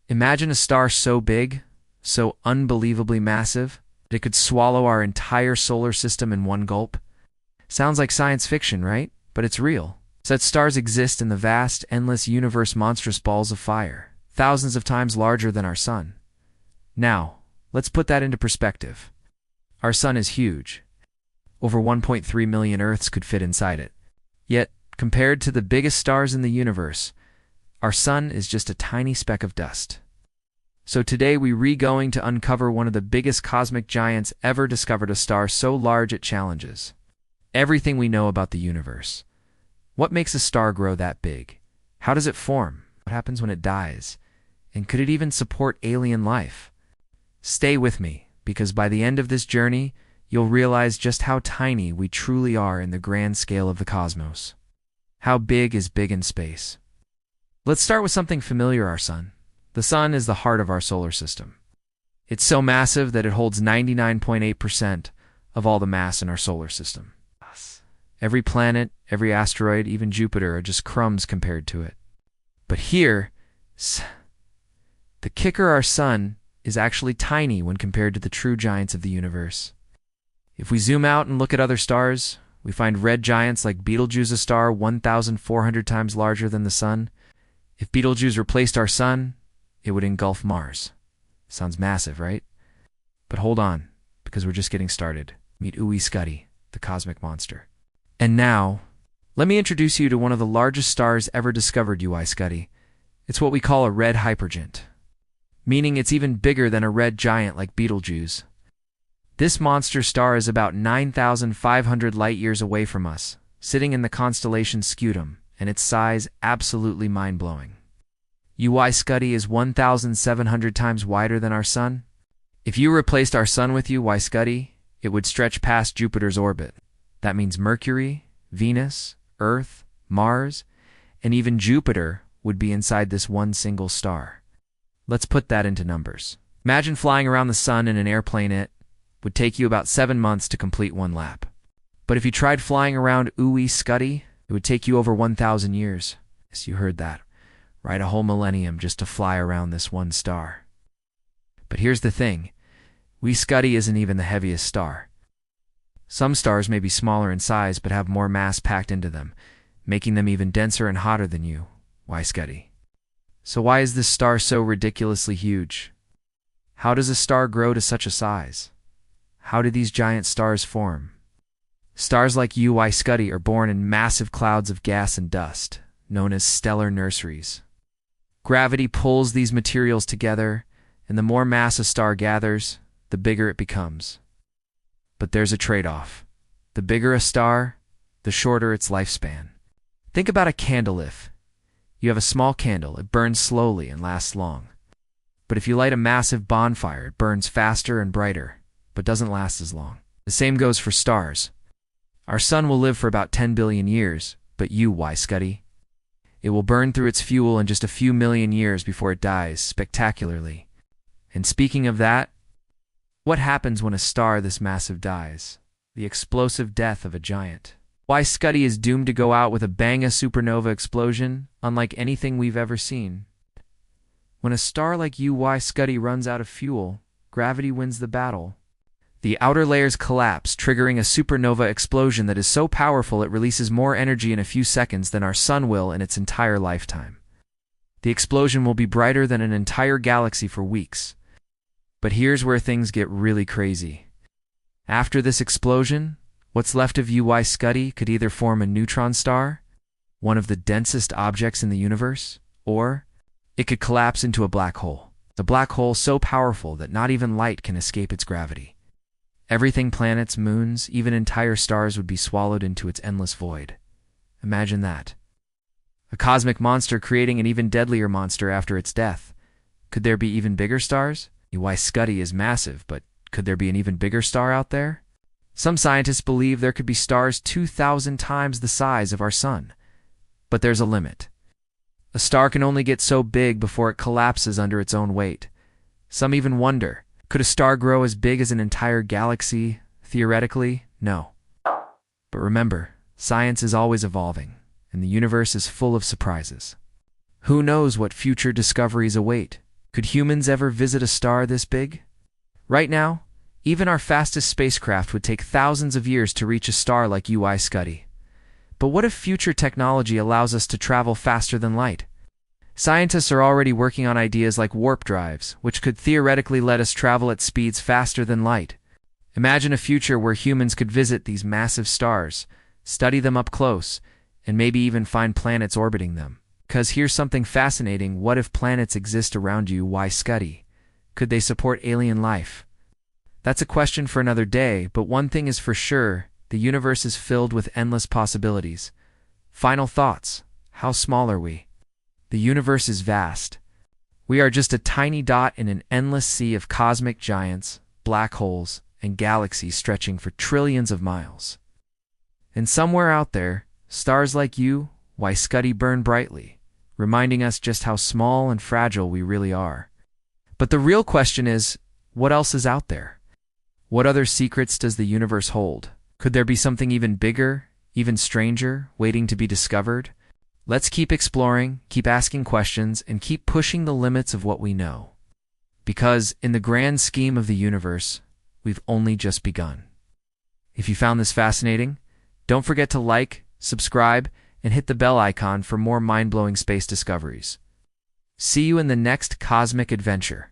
Imagine a star so big, so unbelievably massive, that it could swallow our entire solar system in one gulp. Sounds like science fiction, right? But it's real. Such stars exist in the vast, endless universe, monstrous balls of fire, thousands of times larger than our sun. Now, let's put that into perspective. Our sun is huge. Over 1.3 million Earths could fit inside it. Yet, compared to the biggest stars in the universe, our sun is just a tiny speck of dust. So today we're going to uncover one of the biggest cosmic giants ever discovered, a star so large it challenges everything we know about the universe. What makes a star grow that big? How does it form? What happens when it dies? And could it even support alien life? Stay with me, because by the end of this journey, you'll realize just how tiny we truly are in the grand scale of the cosmos. How big is big in space? Let's start with something familiar, our sun. The sun is the heart of our solar system. It's so massive that it holds 99.8% of all the mass in our solar system. Every planet, every asteroid, even Jupiter are just crumbs compared to it. But here, the kicker, our sun is actually tiny when compared to the true giants of the universe. If we zoom out and look at other stars, we find red giants like Betelgeuse, a star 1,400 times larger than the sun. If Betelgeuse replaced our sun, it would engulf Mars. Sounds massive, right? But hold on, because we're just getting started. Meet Uae-Scuti, the cosmic monster. And now, let me introduce you to one of the largest stars ever discovered, Uae-Scuti. It's what we call a red hypergiant, meaning it's even bigger than a red giant like Betelgeuse. This monster star is about 9,500 light-years away from us, sitting in the constellation Scutum, and its size absolutely mind-blowing. Uae-Scuti is 1,700 times wider than our sun. If you replaced our sun with Uae-Scuti, it would stretch past Jupiter's orbit. That means Mercury, Venus, Earth, Mars, and even Jupiter would be inside this one single star. Let's put that into numbers. Imagine flying around the sun in an airplane. It would take you about 7 months to complete one lap. But if you tried flying around Uae-Scuti, it would take you over 1,000 years. Yes, you heard that. Right, a whole millennium just to fly around this one star. But here's the thing. Uae-Scuti isn't even the heaviest star. Some stars may be smaller in size but have more mass packed into them, making them even denser and hotter than Uae-Scuti. So why is this star so ridiculously huge? How does a star grow to such a size? How do these giant stars form? Stars like Uae-Scuti are born in massive clouds of gas and dust, known as stellar nurseries. Gravity pulls these materials together, and the more mass a star gathers, the bigger it becomes. But there's a trade-off. The bigger a star, the shorter its lifespan. Think about a candle. If you have a small candle, it burns slowly and lasts long. But if you light a massive bonfire, it burns faster and brighter, but doesn't last as long. The same goes for stars. Our sun will live for about 10 billion years, but Uae-Scuti, it will burn through its fuel in just a few million years before it dies spectacularly. And speaking of that, what happens when a star this massive dies? The explosive death of a giant. Uae-Scuti is doomed to go out with a bang, a supernova explosion, unlike anything we've ever seen. When a star like Uae-Scuti runs out of fuel, gravity wins the battle. The outer layers collapse, triggering a supernova explosion that is so powerful it releases more energy in a few seconds than our sun will in its entire lifetime. The explosion will be brighter than an entire galaxy for weeks. But here's where things get really crazy. After this explosion, what's left of Uae-Scuti could either form a neutron star, one of the densest objects in the universe, or it could collapse into a black hole. The black hole so powerful that not even light can escape its gravity. Everything, planets, moons, even entire stars would be swallowed into its endless void. Imagine that. A cosmic monster creating an even deadlier monster after its death. Could there be even bigger stars? Uae-Scuti is massive, but could there be an even bigger star out there? Some scientists believe there could be stars 2,000 times the size of our sun. But there's a limit. A star can only get so big before it collapses under its own weight. Some even wonder, could a star grow as big as an entire galaxy? Theoretically, no. But remember, science is always evolving, and the universe is full of surprises. Who knows what future discoveries await? Could humans ever visit a star this big? Right now, even our fastest spacecraft would take thousands of years to reach a star like UI Scuti. But what if future technology allows us to travel faster than light? Scientists are already working on ideas like warp drives, which could theoretically let us travel at speeds faster than light. Imagine a future where humans could visit these massive stars, study them up close, and maybe even find planets orbiting them. Because here's something fascinating: what if planets exist around UI Scuti? Could they support alien life? That's a question for another day, but one thing is for sure: the universe is filled with endless possibilities. Final thoughts: how small are we? The universe is vast. We are just a tiny dot in an endless sea of cosmic giants, black holes, and galaxies stretching for trillions of miles. And somewhere out there, stars like UI Scuti burn brightly, reminding us just how small and fragile we really are. But the real question is, what else is out there? What other secrets does the universe hold? Could there be something even bigger, even stranger, waiting to be discovered? Let's keep exploring, keep asking questions, and keep pushing the limits of what we know. Because, in the grand scheme of the universe, we've only just begun. If you found this fascinating, don't forget to like, subscribe, and hit the bell icon for more mind-blowing space discoveries. See you in the next cosmic adventure.